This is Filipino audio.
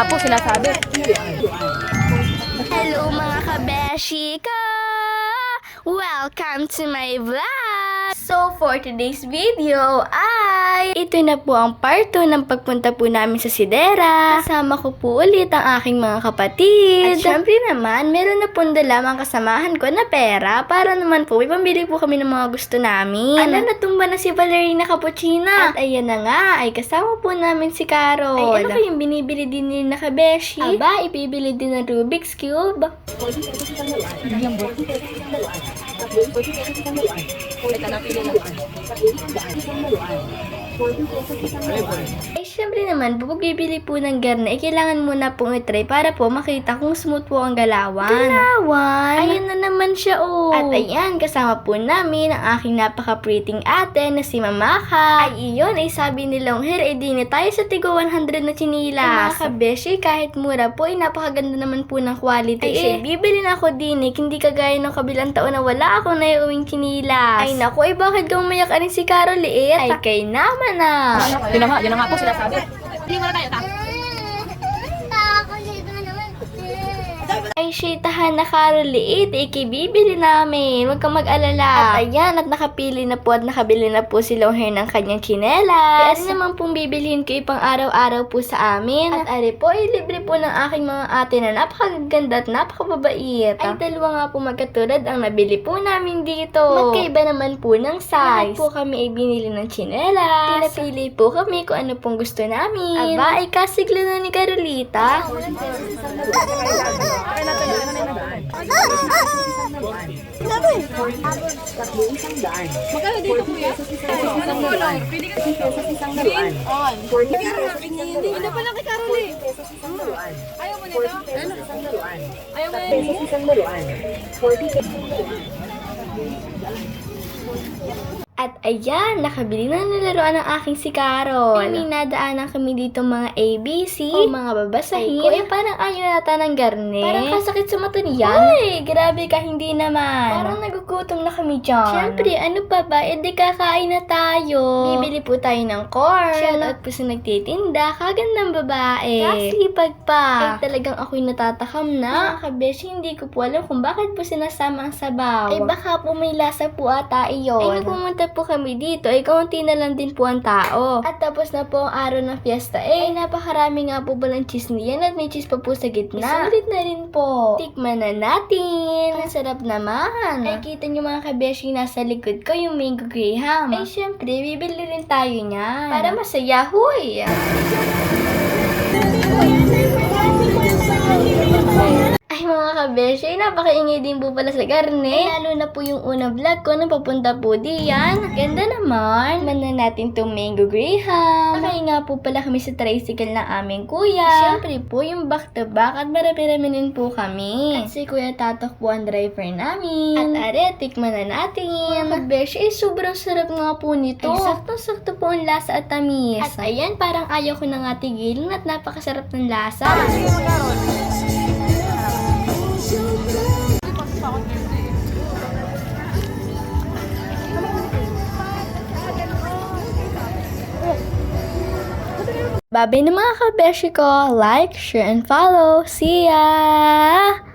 nga po sinasabi. Hello mga kabeshi ko! Welcome to my vlog! So for today's video ay ito na po ang part 2 ng pagpunta po namin sa Sidera. Kasama ko po ulit ang aking mga kapatid. At syempre naman, meron na po dala mga kasamahan ko na pera para naman po ipambili po kami ng mga gusto namin. Ano, natumba na si Valerina Cappuccina. At ayan na nga, ay kasama po namin si Carol. Ay ano kayong binibili din ni Nakabeshi? Aba, ipibili din ng Rubik's Cube. Ay, syempre naman, pag bibili po ng garne, kailangan muna pong itry para po makita kung smooth po ang galawan. Galawan? Ayan na naman siya, oh. At ayan, kasama po namin ang aking napaka-pretting ate na si Mamaka. Ay, iyon, ay sabi ni Longhair, eh di na tayo sa tigo 100 na chinilas. Mga kabeshi, kahit mura po, ay napakaganda naman po ng quality. Ay, bibili na ako din, hindi kagaya ng kabilang taon na wala akong naiuwing chinilas. Ay, naku, ay bakit kang umayak rin si Carol, liit? Ay, kay naman na. Yun na nga po sinasabi. Hindi mo na tayo, Ay, shitahan na Carol, liit. Ikibibili namin. Huwag kang mag-alala. At ayan, at nakapili na po at nakabili na po si Longhair ng kanyang tsinelas. Kaya naman pong bibilihin ko ipang araw-araw po sa amin. At ari po, ay libre po ng aking mga ate na napakaganda at napakababait. Ay, dalawa nga po magkatulad ang nabili po namin dito. Magkaiba naman po ng size. Lahat po kami ay binili ng tsinelas. Pinapili po kami kung ano pong gusto namin. Aba, ay kasigla na ni Carolita. magkano dito kuya? Anong color? Pili ka green on. Hindi na pala kay Carol eh. Ayaw mo nito? Ayaw mo At ayan, nakabili na ng laruan ng aking si Carol. Ay, may nadaanan kami dito mga ABC o mga babasahin. Ay, parang ayaw yata ng garne. Parang kasakit sa mata niya. Ay, grabe ka, hindi naman. Parang nagugutom na kami dyan. Siyempre, ano pa ba? E di kakain na tayo. Bibili po tayo ng corn. Shoutout po sa nagtitinda. Kagandang babae. Kasipag pa. Ay, talagang ako'y natatakam na. Kabeshi, hindi ko po alam kung bakit po sinasama ang sabaw. Ay, baka po may lasa po ata iyon. Ay, pumunta po kami dito, ay kaunti na lang din po ang tao. At tapos na po ang araw ng fiesta, ay napakarami nga po ba ng cheese niyan at may cheese pa po sa gitna. Sulit na rin po. Tikman na natin. Ang sarap naman. Ay kita nyo mga kabeshi, nasa likod ko yung mango graham. Ay syempre, bibili rin tayo niyan. Para masaya, huy! Ay mga kabeshi, napakaingay din po pala sa garne. Ay, lalo na po yung unang vlog ko nang papunta po diyan. Ganda naman. Man na natin itong mango graham. Nakay nga po pala kami sa tricycle ng aming kuya. Siyempre po yung back to back at marami-raminin po kami. At si Kuya Tatok po ang driver namin. At are, tikman na natin. Mga kabeshi, sobrang sarap nga po nito. Ay, sakto-sakto po ang lasa at tamis. At ayan, parang ayaw ko na nga tigilin at napakasarap ng lasa. Babay na mga kabeshi ko. Like, share, and follow. See ya!